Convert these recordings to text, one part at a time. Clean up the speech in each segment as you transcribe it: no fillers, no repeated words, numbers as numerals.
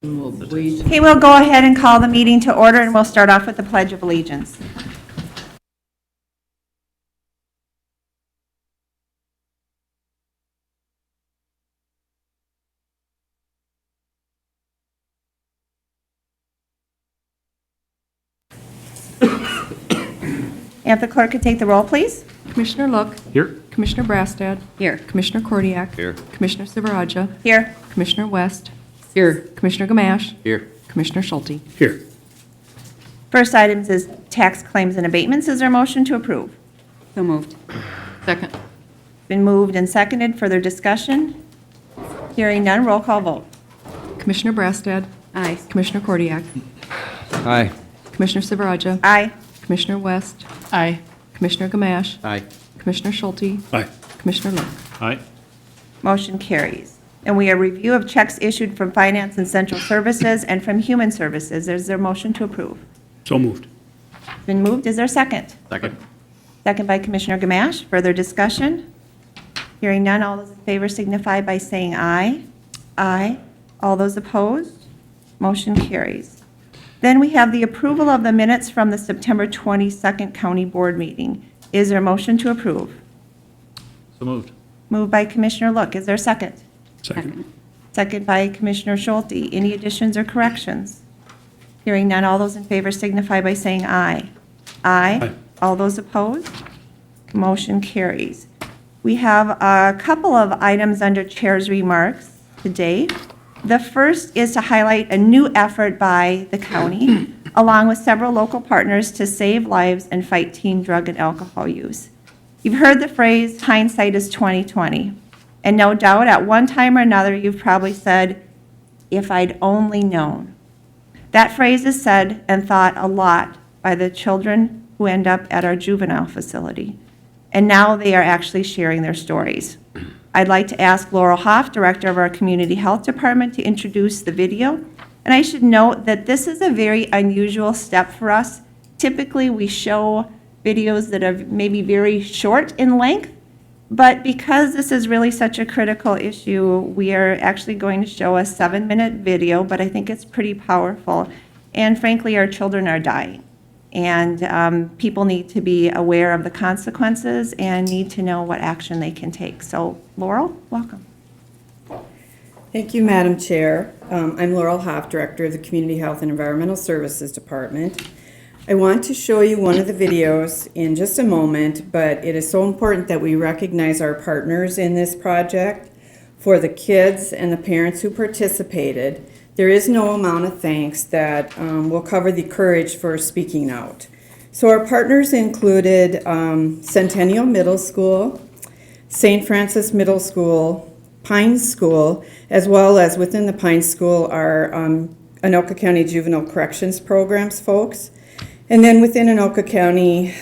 Okay, we'll go ahead and call the meeting to order, and we'll start off with the Pledge of Allegiance. And if the clerk could take the roll, please. Commissioner Look. Here. Commissioner Brastad. Here. Commissioner Kordiak. Here. Commissioner Silveraja. Here. Commissioner West. Here. Commissioner Gamache. Here. Commissioner Schulte. Here. First item is tax claims and abatements. Is there a motion to approve? So moved. Second. Been moved and seconded. Further discussion? Hearing none, roll call vote. Commissioner Brastad. Aye. Commissioner Kordiak. Aye. Commissioner Silveraja. Aye. Commissioner West. Aye. Commissioner Gamache. Aye. Commissioner Schulte. Aye. Commissioner Look. Aye. Motion carries. And we have review of checks issued from Finance and Central Services and from Human Services. Is there a motion to approve? So moved. Been moved. Is there a second? Second. Second by Commissioner Gamache. Further discussion? Hearing none, all those in favor signify by saying aye. Aye. All those opposed? Motion carries. Then we have the approval of the minutes from the September 22nd County Board meeting. Is there a motion to approve? So moved. Moved by Commissioner Look. Is there a second? Second. Second by Commissioner Schulte. Any additions or corrections? Hearing none, all those in favor signify by saying aye. Aye. Aye. All those opposed? Motion carries. We have a couple of items under Chair's remarks today. The first is to highlight a new effort by the county, along with several local partners, to save lives and fight teen drug and alcohol use. You've heard the phrase, hindsight is 20/20. And no doubt, at one time or another, you've probably said, if I'd only known. That phrase is said and thought a lot by the children who end up at our juvenile facility. And now they are actually sharing their stories. I'd like to ask Laurel Hoff, Director of our Community Health Department, to introduce the video. And I should note that this is a very unusual step for us. Typically, we show videos that are maybe very short in length, but because this is really such a critical issue, we are actually going to show a 7-minute video, but I think it's pretty powerful. And frankly, our children are dying. And people need to be aware of the consequences and need to know what action they can take. So Laurel, welcome. Thank you, Madam Chair. I'm Laurel Hoff, Director of the Community Health and Environmental Services Department. I want to show you one of the videos in just a moment, but it is so important that we recognize our partners in this project. For the kids and the parents who participated, there is no amount of thanks that will cover the courage for speaking out. So our partners included Centennial Middle School, St. Francis Middle School, Pines School, as well as within the Pines School our Anoka County Juvenile Corrections Programs folks. And then within Anoka County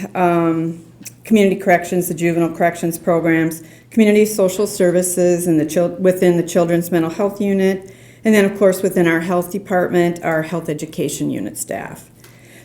Community Corrections, the Juvenile Corrections Programs, Community Social Services, and within the Children's Mental Health Unit, and then of course within our Health Department, our Health Education Unit staff.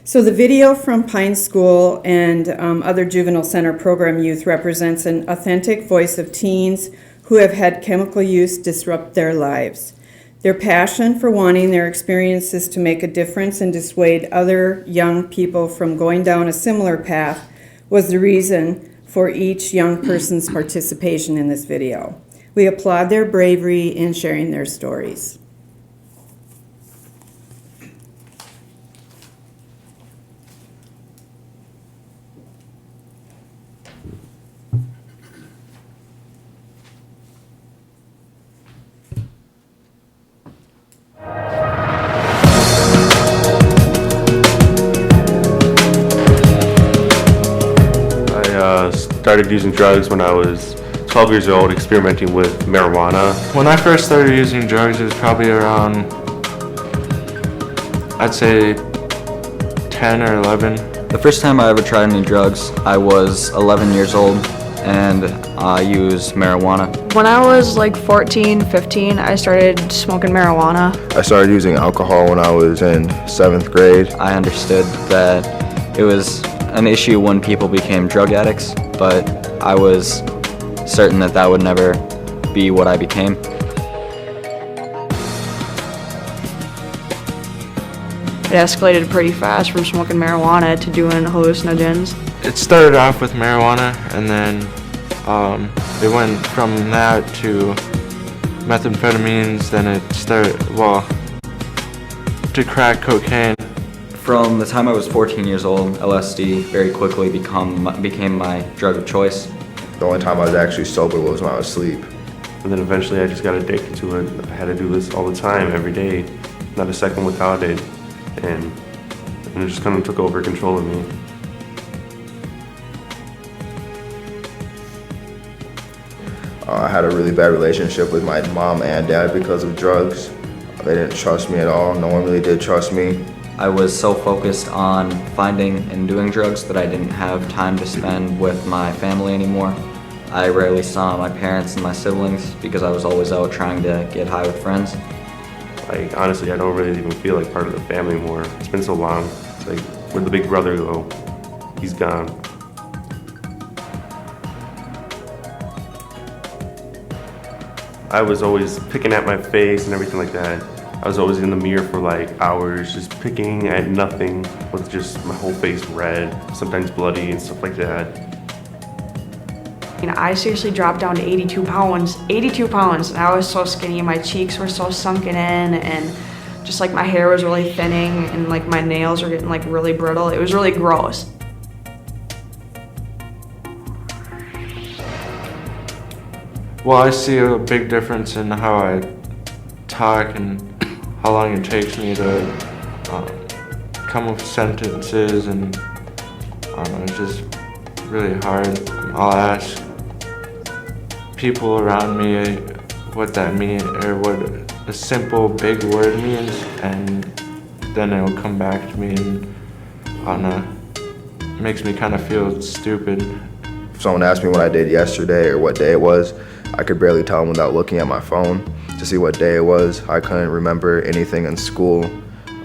So the video from Pine School and other Juvenile Center program youth represents an authentic voice of teens who have had chemical use disrupt their lives. Their passion for wanting their experiences to make a difference and dissuade other young people from going down a similar path was the reason for each young person's participation in this video. We applaud their bravery in sharing their stories. Started using drugs when I was 12 years old, experimenting with marijuana. When I first started using drugs, it was probably around, I'd say 10 or 11. The first time I ever tried any drugs, I was 11 years old and I used marijuana. When I was like 14, 15, I started smoking marijuana. I started using alcohol when I was in 7th grade. I understood that it was an issue when people became drug addicts, but I was certain that that would never be what I became. escalated pretty fast from smoking marijuana to doing hallucinogens. It started off with marijuana, and then it went from that to methamphetamines, then it started, to crack cocaine. From the time I was 14 years old, LSD very quickly became my drug of choice. The only time I was actually sober was when I was asleep. And then eventually I just got addicted to it. I had to do this all the time, every day, not a second without it. And it just kind of took over control of me. I had a really bad relationship with my mom and dad because of drugs. They didn't trust me at all. No one really did trust me. I was so focused on finding and doing drugs that I didn't have time to spend with my family anymore. I rarely saw my parents and my siblings because I was always out trying to get high with friends. Like, honestly, I don't really even feel like part of the family anymore. It's been so long. It's like, where'd the big brother go? He's gone. I was always picking at my face and everything like that. I was always in the mirror for like hours, just picking at nothing with just my whole face red, sometimes bloody and stuff like that. I seriously dropped down to 82 pounds. 82 pounds, and I was so skinny, my cheeks were so sunken in, and just like my hair was really thinning, and like my nails were getting like really brittle. It was really gross. Well, I see a big difference in how I talk and how long it takes me to come up with sentences, and I don't know, it's just really hard. I'll ask people around me what that means, or what a simple big word means, and then it'll come back to me, and I don't know, it makes me kind of feel stupid. If someone asked me what I did yesterday or what day it was, I could barely tell them without looking at my phone to see what day it was. I couldn't remember anything in school.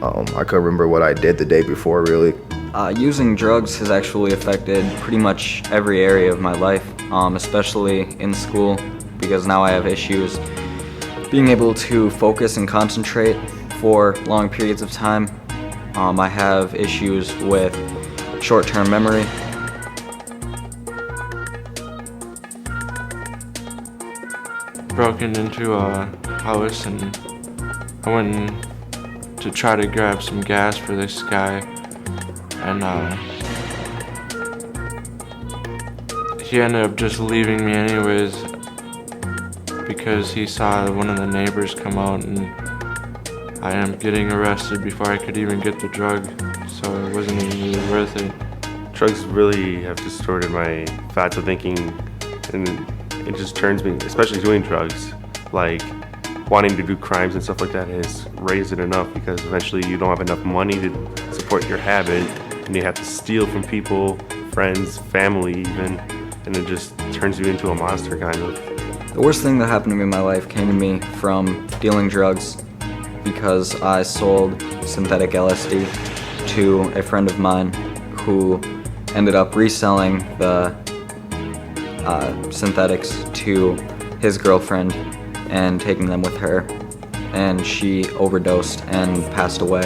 I couldn't remember what I did the day before, really. Using drugs has actually affected pretty much every area of my life, especially in school, because now I have issues being able to focus and concentrate for long periods of time. I have issues with short-term memory. Broken into a house, and I went in to try to grab some gas for this guy, and he ended up just leaving me anyways because he saw one of the neighbors come out, and I ended up getting arrested before I could even get the drug, so it wasn't even really worth it. Drugs really have distorted my thoughts of thinking, and it just turns me, especially doing drugs, like wanting to do crimes and stuff like that has raised it enough, because eventually you don't have enough money to support your habit, and you have to steal from people, friends, family even, and it just turns you into a monster kind of. The worst thing that happened to me in my life came to me from dealing drugs, because I sold synthetic LSD to a friend of mine who ended up reselling the synthetics to his girlfriend and taking them with her, and she overdosed and passed away.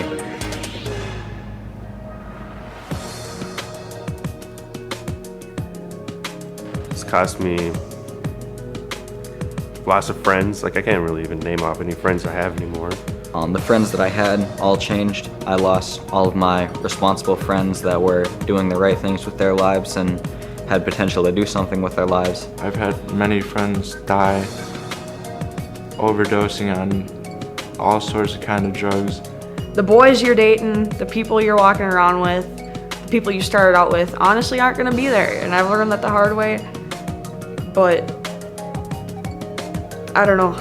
It's cost me lots of friends. Like, I can't really even name off any friends I have anymore. The friends that I had all changed. I lost all of my responsible friends that were doing the right things with their lives and had potential to do something with their lives. I've had many friends die overdosing on all sorts of kind of drugs. The boys you're dating, the people you're walking around with, the people you started out with, honestly aren't gonna be there. And I've learned that the hard way. But I don't know.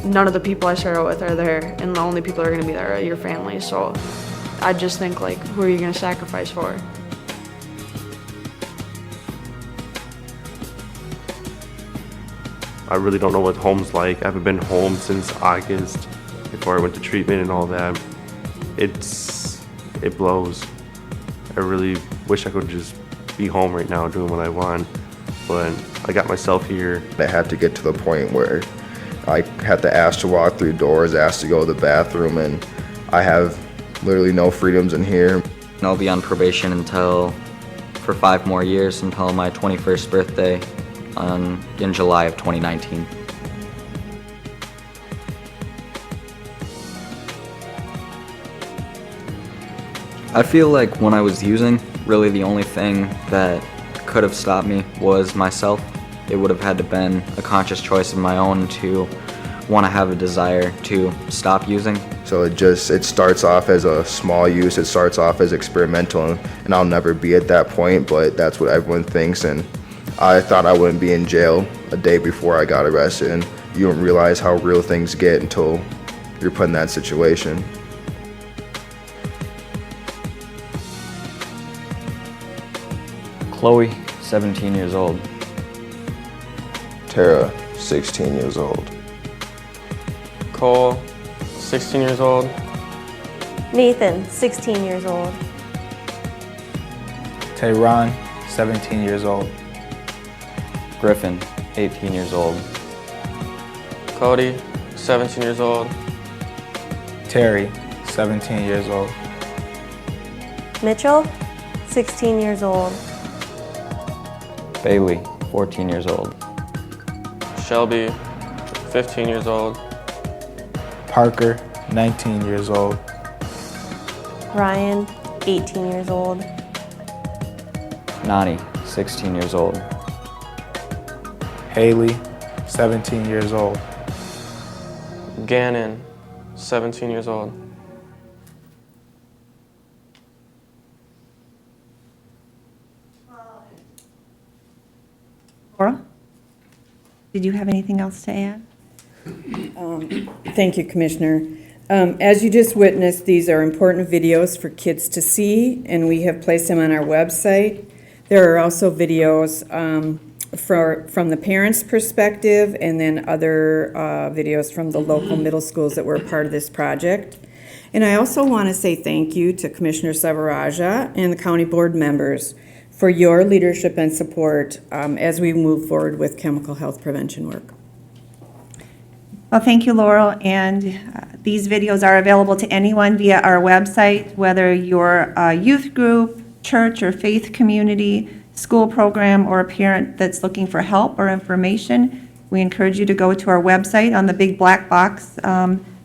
None of the people I started out with are there, and the only people that are gonna be there are your family. So I just think, like, who are you gonna sacrifice for? I really don't know what home's like. I haven't been home since August, before I went to treatment and all that. It blows. I really wish I could just be home right now doing what I want, but I got myself here. I had to get to the point where I had to ask to walk through doors, ask to go to the bathroom, and I have literally no freedoms in here. And I'll be on probation for 5 more years until my 21st birthday in July of 2019. I feel like when I was using, really the only thing that could have stopped me was myself. It would have had to been a conscious choice of my own to want to have a desire to stop using. So it starts off as a small use, it starts off as experimental, and I'll never be at that point, but that's what everyone thinks. And I thought I wouldn't be in jail a day before I got arrested, and you don't realize how real things get until you're put in that situation. Chloe, 17 years old. Tara, 16 years old. Cole, 16 years old. Nathan, 16 years old. Tehran, 17 years old. Griffin, 18 years old. Cody, 17 years old. Terry, 17 years old. Mitchell, 16 years old. Bailey, 14 years old. Shelby, 15 years old. Parker, 19 years old. Ryan, 18 years old. Nani, 16 years old. Haley, 17 years old. Gannon, 17 years old. Laura, did you have anything else to add? Thank you, Commissioner. As you just witnessed, these are important videos for kids to see, and we have placed them on our website. There are also videos from the parents' perspective, and then other videos from the local middle schools that were a part of this project. And I also want to say thank you to Commissioner Savaraja and the county board members for your leadership and support as we move forward with chemical health prevention work. Well, thank you, Laurel, and these videos are available to anyone via our website, whether you're a youth group, church or faith community, school program, or a parent that's looking for help or information. We encourage you to go to our website on the big black box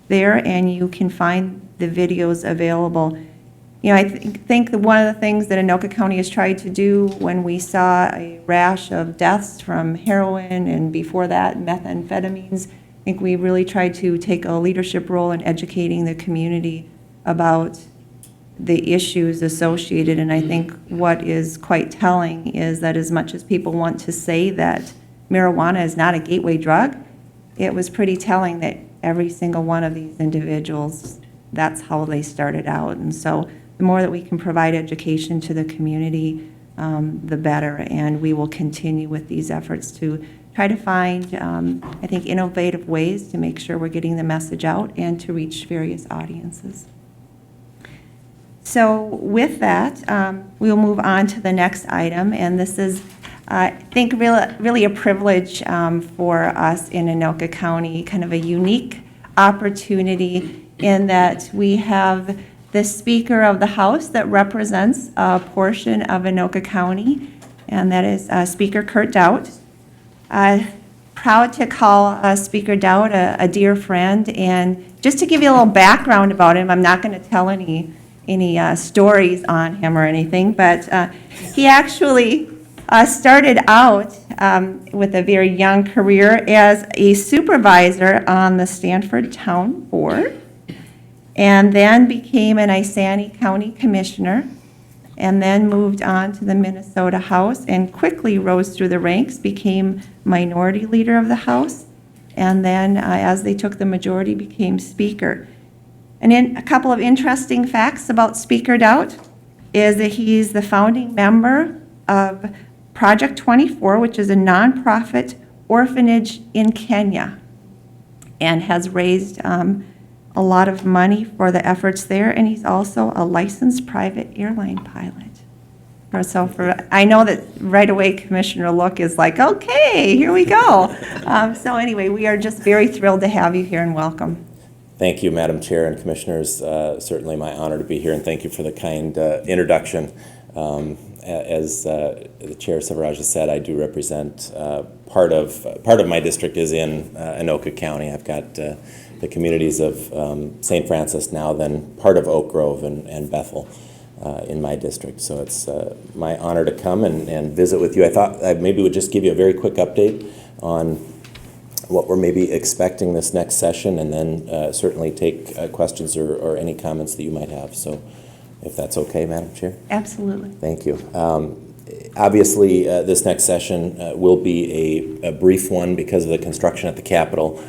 there, and you can find the videos available. You know, I think that one of the things that Anoka County has tried to do when we saw a rash of deaths from heroin and before that methamphetamines, I think we really tried to take a leadership role in educating the community about the issues associated. And I think what is quite telling is that as much as people want to say that marijuana is not a gateway drug, it was pretty telling that every single one of these individuals, that's how they started out. And so the more that we can provide education to the community, the better. And we will continue with these efforts to try to find, I think, innovative ways to make sure we're getting the message out and to reach various audiences. So with that, we'll move on to the next item. And this is, I think, really a privilege for us in Anoka County, kind of a unique opportunity in that we have the Speaker of the House that represents a portion of Anoka County, and that is Speaker Kurt Daudt. Proud to call Speaker Daudt a dear friend, and just to give you a little background about him, I'm not going to tell any stories on him or anything, but he actually started out with a very young career as a supervisor on the Stanford Town Board, and then became an Isani County Commissioner, and then moved on to the Minnesota House and quickly rose through the ranks, became Minority Leader of the House, and then as they took the majority, became Speaker. And a couple of interesting facts about Speaker Daudt is that he's the founding member of Project 24, which is a nonprofit orphanage in Kenya, and has raised a lot of money for the efforts there, and he's also a licensed private airline pilot. So I know that right away Commissioner Look is like, okay, here we go. So anyway, we are just very thrilled to have you here, and welcome. Thank you, Madam Chair and Commissioners. Certainly my honor to be here, and thank you for the kind introduction. As the Chair Silverage has said, I do represent part of my district is in Anoka County. I've got the communities of St. Francis, now then part of Oak Grove and Bethel in my district. So it's my honor to come and visit with you. I thought I maybe would just give you a very quick update on what we're maybe expecting this next session, and then certainly take questions or any comments that you might have. So if that's okay, Madam Chair? Absolutely. Thank you. Obviously, this next session will be a brief one because of the construction at the Capitol.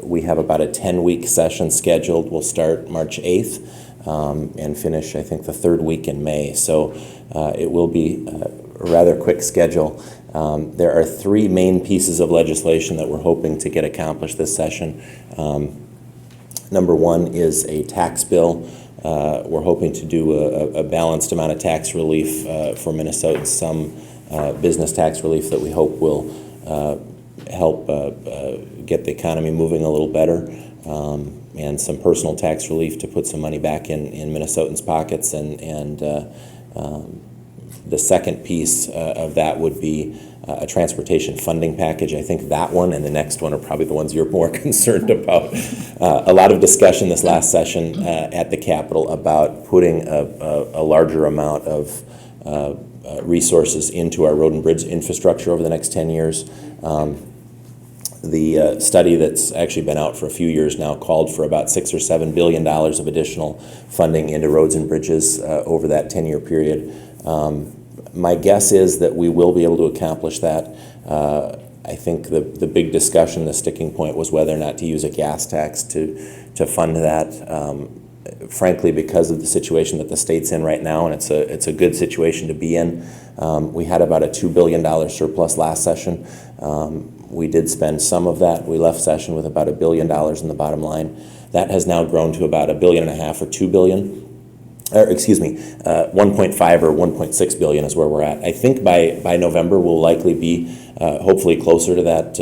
We have about a 10-week session scheduled. We'll start March 8th and finish, I think, the third week in May. So it will be a rather quick schedule. There are three main pieces of legislation that we're hoping to get accomplished this session. Number one is a tax bill. We're hoping to do a balanced amount of tax relief for Minnesotans, some business tax relief that we hope will help get the economy moving a little better, and some personal tax relief to put some money back in Minnesotans' pockets. And the second piece of that would be a transportation funding package. I think that one and the next one are probably the ones you're more concerned about. A lot of discussion this last session at the Capitol about putting a larger amount of resources into our road and bridge infrastructure over the next 10 years. The study that's actually been out for a few years now called for about $6 or $7 billion of additional funding into roads and bridges over that 10-year period. My guess is that we will be able to accomplish that. I think the big discussion, the sticking point, was whether or not to use a gas tax to fund that. Frankly, because of the situation that the state's in right now, and it's a good situation to be in. We had about a $2 billion surplus last session. We did spend some of that. We left session with about $1 billion in the bottom line. That has now grown to about $1.5 billion or $2 billion. Or excuse me, 1.5 or 1.6 billion is where we're at. I think by November we'll likely be hopefully closer to that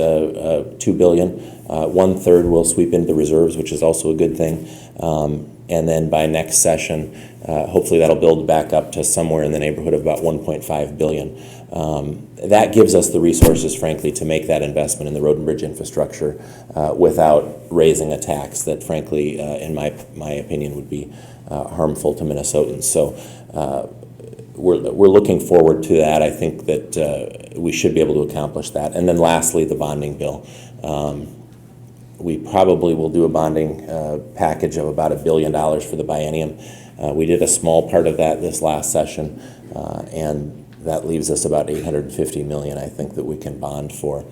2 billion. 1/3 will sweep into the reserves, which is also a good thing. And then by next session, hopefully that'll build back up to somewhere in the neighborhood of about 1.5 billion. That gives us the resources, frankly, to make that investment in the road and bridge infrastructure without raising a tax that, frankly, in my opinion, would be harmful to Minnesotans. So we're looking forward to that. I think that we should be able to accomplish that. And then lastly, the bonding bill. We probably will do a bonding package of about $1 billion for the biennium. We did a small part of that this last session, and that leaves us about $850 million, I think, that we can bond for.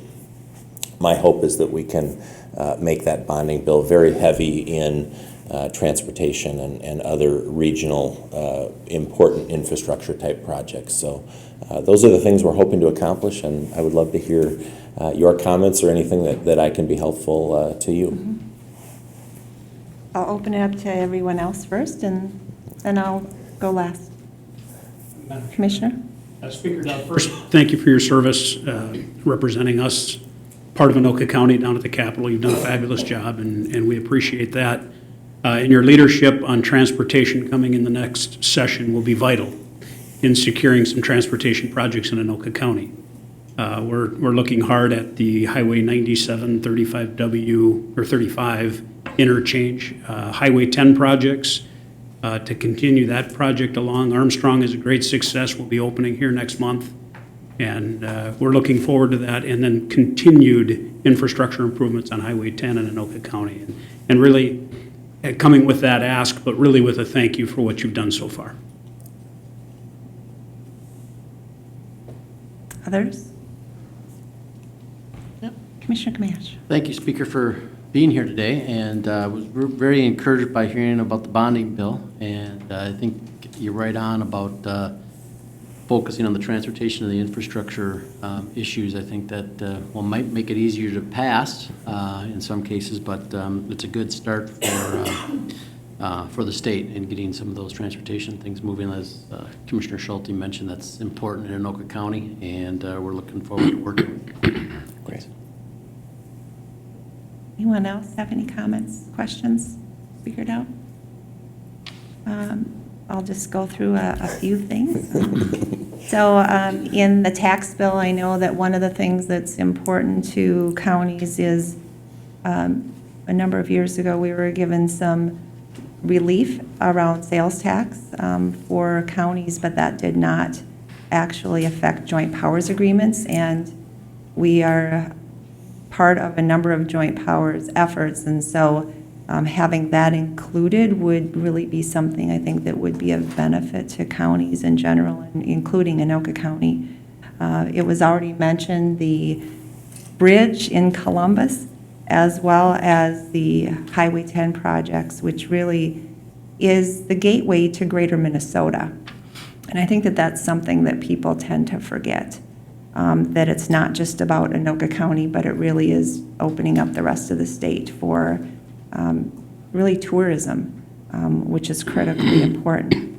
My hope is that we can make that bonding bill very heavy in transportation and other regional important infrastructure type projects. So those are the things we're hoping to accomplish, and I would love to hear your comments or anything that I can be helpful to you. Mm-hmm. I'll open it up to everyone else first, and then I'll go last. Commissioner? Speaker, first, thank you for your service representing us, part of Anoka County down at the Capitol. You've done a fabulous job, and we appreciate that. And your leadership on transportation coming in the next session will be vital in securing some transportation projects in Anoka County. We're looking hard at the Highway 97, 35W, or 35 interchange, Highway 10 projects, to continue that project along. Armstrong is a great success. We'll be opening here next month, and we're looking forward to that, and then continued infrastructure improvements on Highway 10 in Anoka County. And really coming with that ask, but really with a thank you for what you've done so far. Others? Yep. Commissioner Kamash. Thank you, Speaker, for being here today, and was very encouraged by hearing about the bonding bill, and I think you're right on about focusing on the transportation and the infrastructure issues. I think that might make it easier to pass in some cases, but it's a good start for the state in getting some of those transportation things moving. As Commissioner Schulte mentioned, that's important in Anoka County, and we're looking forward to working. Great. Anyone else have any comments, questions figured out? I'll just go through a few things. So in the tax bill, I know that one of the things that's important to counties is a number of years ago, we were given some relief around sales tax for counties, but that did not actually affect joint powers agreements. And we are part of a number of joint powers efforts. And so having that included would really be something I think that would be of benefit to counties in general, and including Anoka County. It was already mentioned, the bridge in Columbus, as well as the Highway 10 projects, which really is the gateway to greater Minnesota. And I think that that's something that people tend to forget, that it's not just about Anoka County, but it really is opening up the rest of the state for really tourism, which is critically important.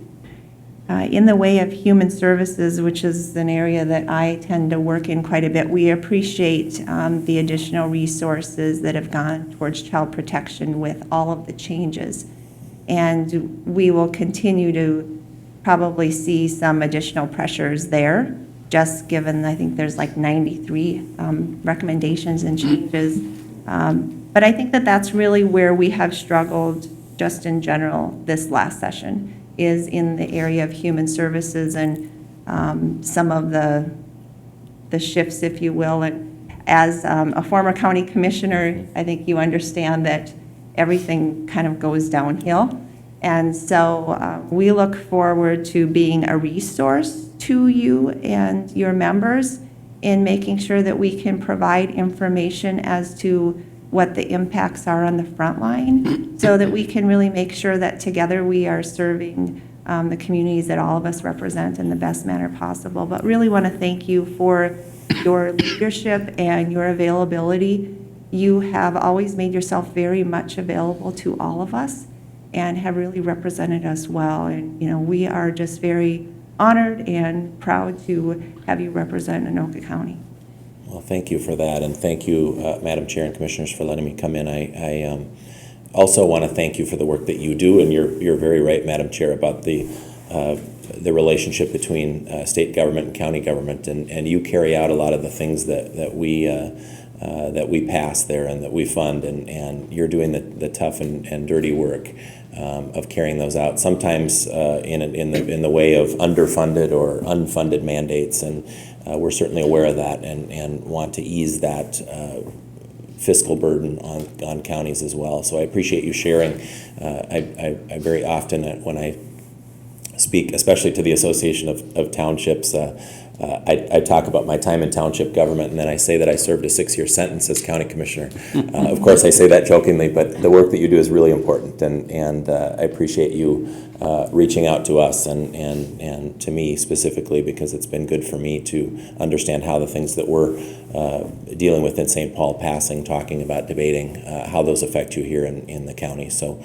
In the way of human services, which is an area that I tend to work in quite a bit, we appreciate the additional resources that have gone towards child protection with all of the changes. And we will continue to probably see some additional pressures there, just given, I think there's like 93 recommendations and changes. But I think that that's really where we have struggled just in general this last session, is in the area of human services and some of the shifts, if you will. And as a former county commissioner, I think you understand that everything kind of goes downhill. And so we look forward to being a resource to you and your members in making sure that we can provide information as to what the impacts are on the front line, so that we can really make sure that together we are serving the communities that all of us represent in the best manner possible. But really want to thank you for your leadership and your availability. You have always made yourself very much available to all of us and have really represented us well. And, you know, we are just very honored and proud to have you represent Anoka County. Well, thank you for that, and thank you, Madam Chair and Commissioners, for letting me come in. I also want to thank you for the work that you do, and you're very right, Madam Chair, about the relationship between state government and county government, and you carry out a lot of the things that we pass there and that we fund, and you're doing the tough and dirty work of carrying those out, sometimes in the way of underfunded or unfunded mandates, and we're certainly aware of that and want to ease that fiscal burden on counties as well. So I appreciate you sharing. I very often, when I speak, especially to the Association of Townships, I talk about my time in township government, and then I say that I served a 6-year sentence as county commissioner. Of course, I say that jokingly, but the work that you do is really important, and I appreciate you reaching out to us and to me specifically, because it's been good for me to understand how the things that we're dealing with in St. Paul, passing, talking about, debating, how those affect you here in the county. So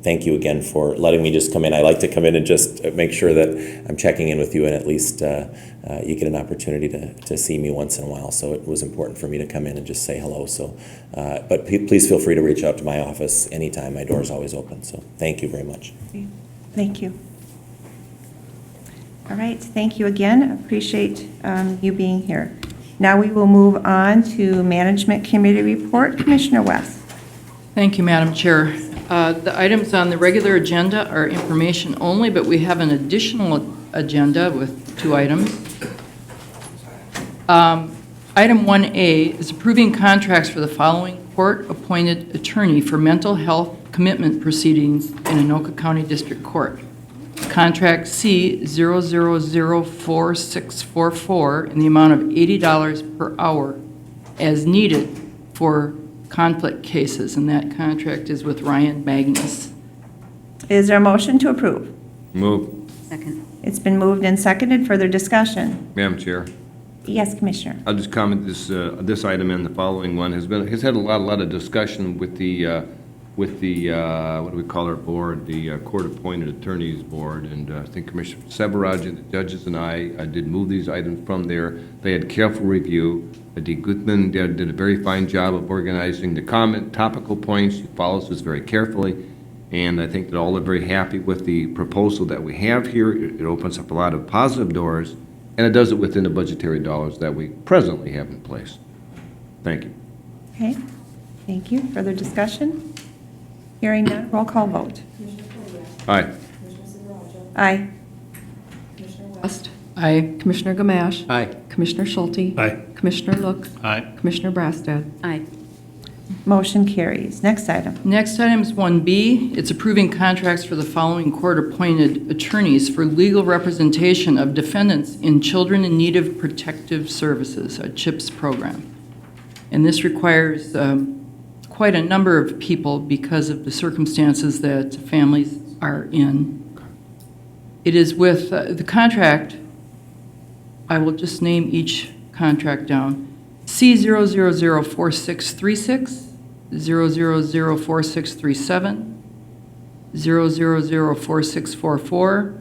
thank you again for letting me just come in. I like to come in and just make sure that I'm checking in with you, and at least you get an opportunity to see me once in a while. So it was important for me to come in and just say hello. So, but please feel free to reach out to my office anytime. My door is always open. So thank you very much. Thank you. All right, thank you again. Appreciate you being here. Now we will move on to Management Committee Report. Commissioner West. Thank you, Madam Chair. The items on the regular agenda are information only, but we have an additional agenda with 2 items. Item 1A is approving contracts for the following court-appointed attorney for mental health commitment proceedings in Anoka County District Court. Contract C00046444 in the amount of $80 per hour as needed for conflict cases, and that contract is with Ryan Magnus. Is there a motion to approve? Move. Second. It's been moved and seconded. Further discussion? Madam Chair, Yes, Commissioner. I'll just comment this item and the following one has had a lot of discussion with the what do we call our board, the Court-Appointed Attorneys Board, and I think Commissioner Severage and the judges and I did move these items from there. They had careful review. Dee Gutman did a very fine job of organizing the comment topical points. She follows this very carefully. And I think that all are very happy with the proposal that we have here. It opens up a lot of positive doors, and it does it within the budgetary dollars that we presently have in place. Thank you. Okay, thank you. Further discussion? Hearing none, roll call vote. Aye. Aye. West. Aye. Commissioner Gamache. Aye. Commissioner Schulte. Aye. Commissioner Look. Aye. Commissioner Brassad. Aye. Motion carries. Next item. Next item is 1B. It's approving contracts for the following court-appointed attorneys for legal representation of defendants in Children in Need of Protective Services, a CHIPS program. And this requires quite a number of people because of the circumstances that families are in. It is with the contract, I will just name each contract down. C0004636, 0004637, 0004644,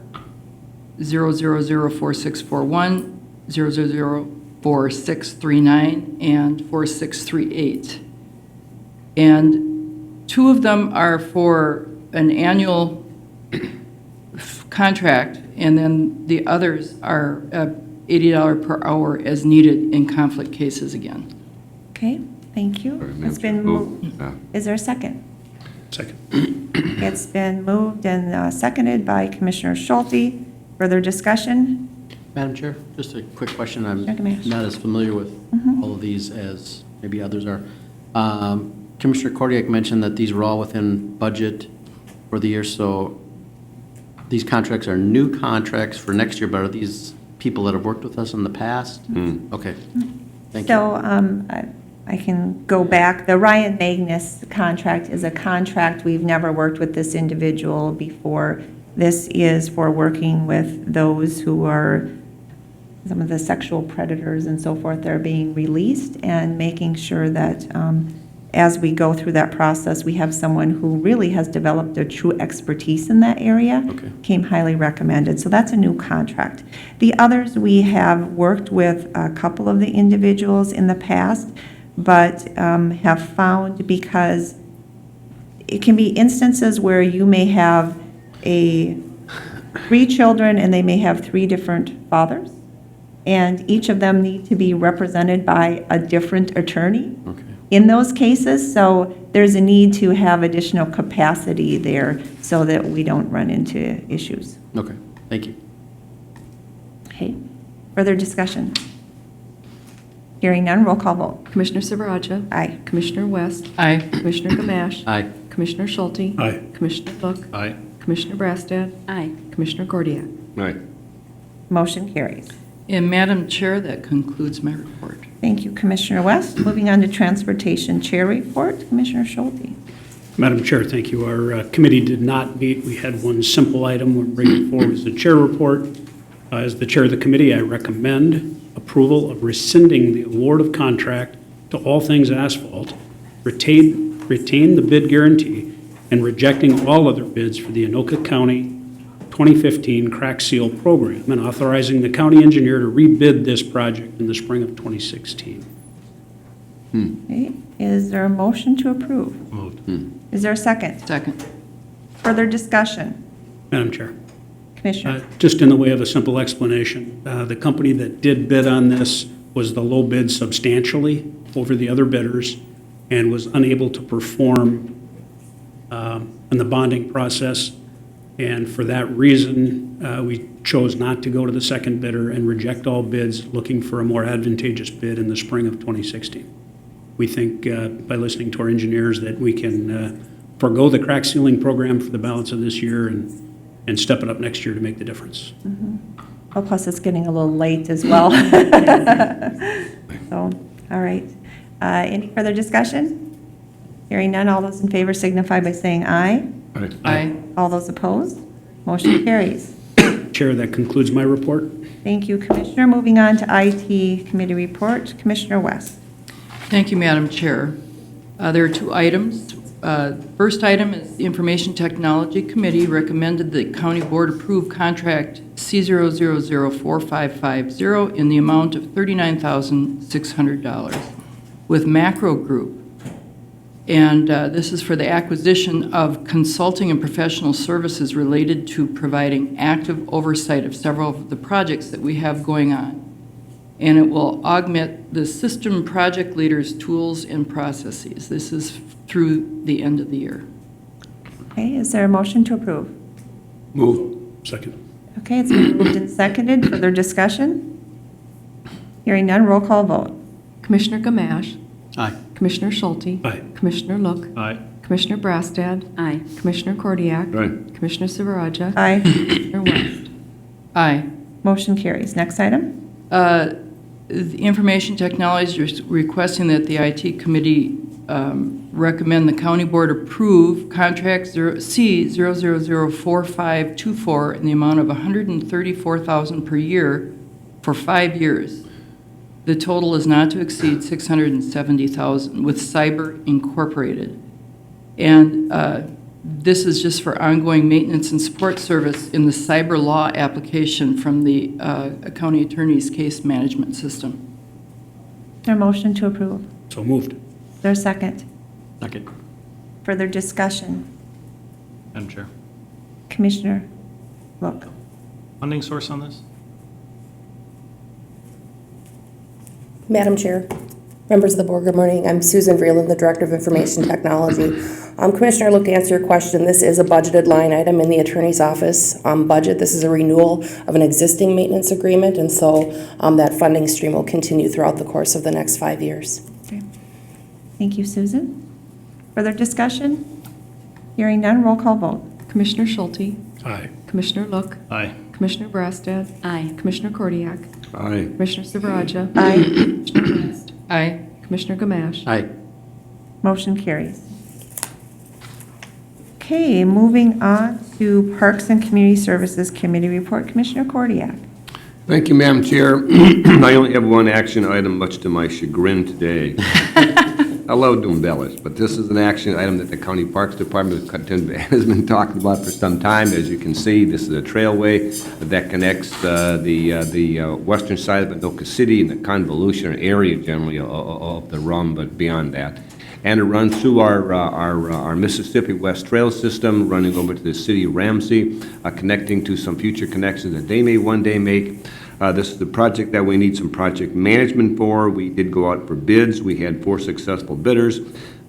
0004641, 0004639, and 4638. And two of them are for an annual contract, and then the others are $80 per hour as needed in conflict cases again. Okay, thank you. It's been moved. Is there a second? Second. It's been moved and seconded by Commissioner Schulte. Further discussion? Madam Chair, just a quick question. I'm Dr. Mash. not as familiar with all of these as maybe others are. Commissioner Kordiak mentioned that these were all within budget for the year, so these contracts are new contracts for next year, but are these people that have worked with us in the past? Okay, thank you. So I can go back. The Ryan Magnus contract is a contract. We've never worked with this individual before. This is for working with those who are some of the sexual predators and so forth that are being released, and making sure that as we go through that process, we have someone who really has developed a true expertise in that area. Okay. Came highly recommended. So that's a new contract. The others, we have worked with a couple of the individuals in the past, but have found, because it can be instances where you may have 3 children and they may have 3 different fathers, and each of them need to be represented by a different attorney in those cases. So there's a need to have additional capacity there so that we don't run into issues. Okay, thank you. Okay, further discussion? Hearing none, roll call vote. Commissioner Silveraja. Aye. Commissioner West. Aye. Commissioner Gamache. Aye. Commissioner Schulte. Aye. Commissioner Look. Aye. Commissioner Brassad. Aye. Commissioner Kordiak. Aye. Motion carries. And Madam Chair, that concludes my report. Thank you, Commissioner West. Moving on to Transportation Chair Report, Commissioner Schulte. Madam Chair, thank you. Our committee did not meet. We had one simple item we're bringing forward as the chair report. As the chair of the committee, I recommend approval of rescinding the award of contract to All Things Asphalt, retain the bid guarantee, and rejecting all other bids for the Anoka County 2015 crack seal program, and authorizing the county engineer to rebid this project in the spring of 2016. Okay, is there a motion to approve? Moved. Is there a second? Second. Further discussion? Madam Chair. Commissioner? Just in the way of a simple explanation, the company that did bid on this was the low bid substantially over the other bidders and was unable to perform in the bonding process. And for that reason, we chose not to go to the second bidder and reject all bids, looking for a more advantageous bid in the spring of 2016. We think by listening to our engineers that we can forego the crack sealing program for the balance of this year and step it up next year to make the difference. Oh, plus it's getting a little late as well. So, all right. Any further discussion? Hearing none, all those in favor signify by saying aye. Aye. All those opposed? Motion carries. Chair, that concludes my report. Thank you, Commissioner. Moving on to IT Committee Report, Commissioner West. Thank you, Madam Chair. There are 2 items. First item is the Information Technology Committee recommended the County Board approve contract C0004550 in the amount of $39,600 with Macro Group. And this is for the acquisition of consulting and professional services related to providing active oversight of several of the projects that we have going on. And it will augment the system project leaders' tools and processes. This is through the end of the year. Okay, is there a motion to approve? Move. Second. Okay, it's been moved and seconded. Further discussion? Hearing none, roll call vote. Commissioner Gamache. Aye. Commissioner Schulte. Aye. Commissioner Look. Aye. Commissioner Brastad. Aye. Commissioner Kordiak. Aye. Commissioner Silveraja. Aye. Commissioner West. Aye. Motion carries. Next item? The Information Technology is requesting that the IT Committee recommend the County Board approve contract C0004524 in the amount of $134,000 per year for 5 years. The total is not to exceed $670,000 with Cyber Incorporated. And this is just for ongoing maintenance and support service in the cyber law application from the county attorney's case management system. Is there a motion to approve? So moved. Is there a second? Second. Further discussion? Madam Chair. Commissioner Look. Funding source on this? Madam Chair, members of the board, good morning. I'm Susan Vreeland, the Director of Information Technology. Commissioner, look, to answer your question, this is a budgeted line item in the Attorney's Office budget. This is a renewal of an existing maintenance agreement, and so that funding stream will continue throughout the course of the next 5 years. Okay. Thank you, Susan. Further discussion? Hearing none, roll call vote. Commissioner Schulte. Aye. Commissioner Look. Aye. Commissioner Brastad. Aye. Commissioner Kordiak. Aye. Commissioner Silveraja. Aye. Commissioner West. Aye. Commissioner Gamache. Aye. Motion carries. Okay, moving on to Parks and Community Services Committee report. Commissioner Kordiak. Thank you, Madam Chair. I only have one action item, much to my chagrin today. I love doing bellas, but this is an action item that the County Parks Department has been talking about for some time. As you can see, this is a trailway that connects the western side of Anoka City and the convolution area generally of the RUM, but beyond that. And it runs through our Mississippi West Trail system, running over to the city of Ramsey, connecting to some future connections that they may one day make. This is the project that we need some project management for. We did go out for bids. We had 4 successful bidders.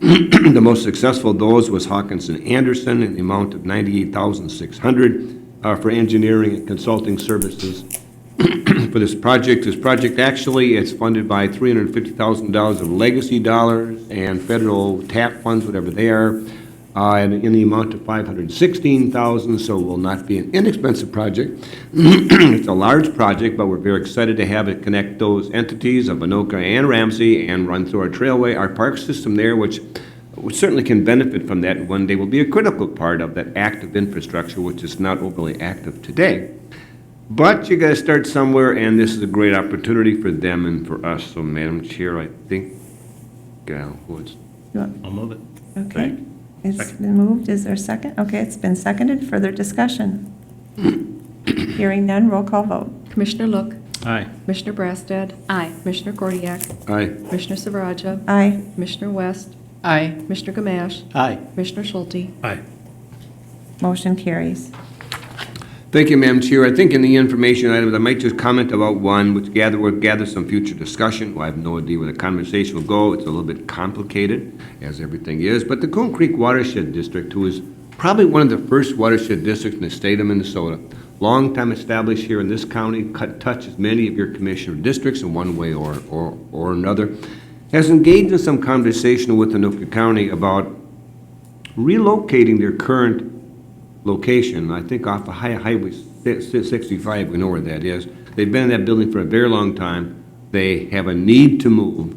The most successful of those was Hawkinson Anderson in the amount of $98,600 for engineering and consulting services for this project. This project actually is funded by $350,000 of legacy dollars and federal TAP funds, whatever they are, and in the amount of $516,000, so it will not be an inexpensive project. It's a large project, but we're very excited to have it connect those entities of Anoka and Ramsey and run through our trailway, our park system there, which certainly can benefit from that, and one day will be a critical part of that active infrastructure, which is not overly active today. But you got to start somewhere, and this is a great opportunity for them and for us. So, Madam Chair, I think woods. I'll move it. Okay. It's been moved. Is there a second? Okay, it's been seconded. Further discussion? Hearing none, roll call vote. Commissioner Look. Aye. Commissioner Brastad. Aye. Commissioner Kordiak. Aye. Commissioner Silveraja. Aye. Commissioner West. Aye. Commissioner Gamache. Aye. Commissioner Schulte. Aye. Motion carries. Thank you, Madam Chair. I think in the information items, I might just comment about one, which will gather some future discussion. Well, I have no idea where the conversation will go. It's a little bit complicated, as everything is. But the Coon Creek Watershed District, who is probably one of the first watershed districts in the state of Minnesota, long time established here in this county, touches many of your commissioner districts in one way or another, has engaged in some conversation with Anoka County about relocating their current location, I think off of Highway 65, we know where that is. They've been in that building for a very long time. They have a need to move,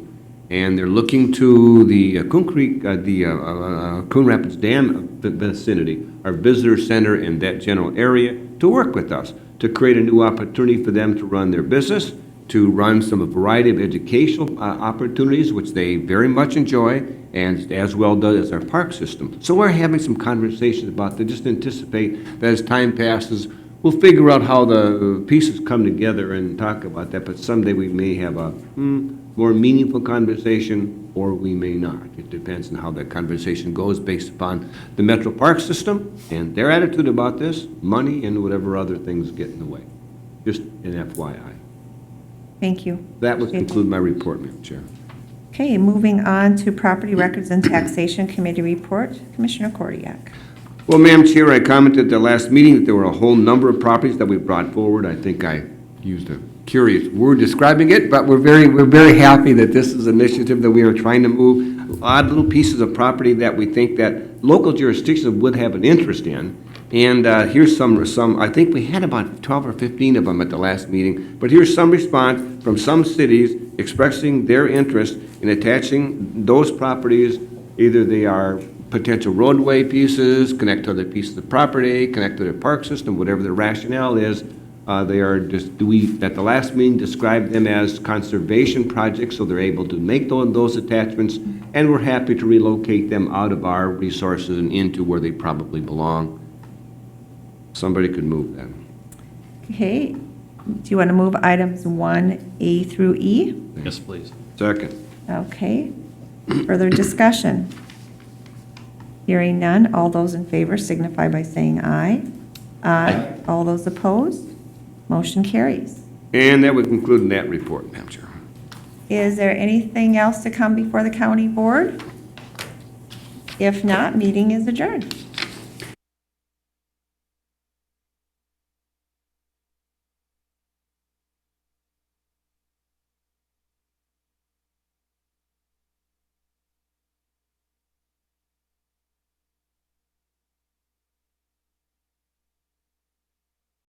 and they're looking to the Coon Creek, Coon Rapids Dam vicinity, our visitor center in that general area, to work with us, to create a new opportunity for them to run their business, to run some variety of educational opportunities, which they very much enjoy, and as well does our park system. So we're having some conversations about that. Just anticipate that as time passes, we'll figure out how the pieces come together and talk about that. But someday we may have a more meaningful conversation, or we may not. It depends on how that conversation goes based upon the Metro Park system and their attitude about this, money, and whatever other things get in the way. Just an FYI. Thank you. That would conclude my report, Madam Chair. Okay, moving on to Property Records and Taxation Committee report. Commissioner Kordiak. Well, Madam Chair, I commented at the last meeting that there were a whole number of properties that we brought forward. I think I used a curious word describing it, but we're very happy that this is an initiative that we are trying to move odd little pieces of property that we think that local jurisdictions would have an interest in. And here's some, I think we had about 12 or 15 of them at the last meeting, but here's some response from some cities expressing their interest in attaching those properties. Either they are potential roadway pieces, connect to other pieces of property, connect to their park system, whatever the rationale is. They are just, we, at the last meeting, described them as conservation projects, so they're able to make those attachments, and we're happy to relocate them out of our resources and into where they probably belong. Somebody could move that. Okay, do you want to move items 1A through E? Yes, please. Second. Okay, further discussion? Hearing none, all those in favor signify by saying aye. Aye. All those opposed? Motion carries. And that would conclude that report, Madam Chair. Is there anything else to come before the county board? If not, meeting is adjourned.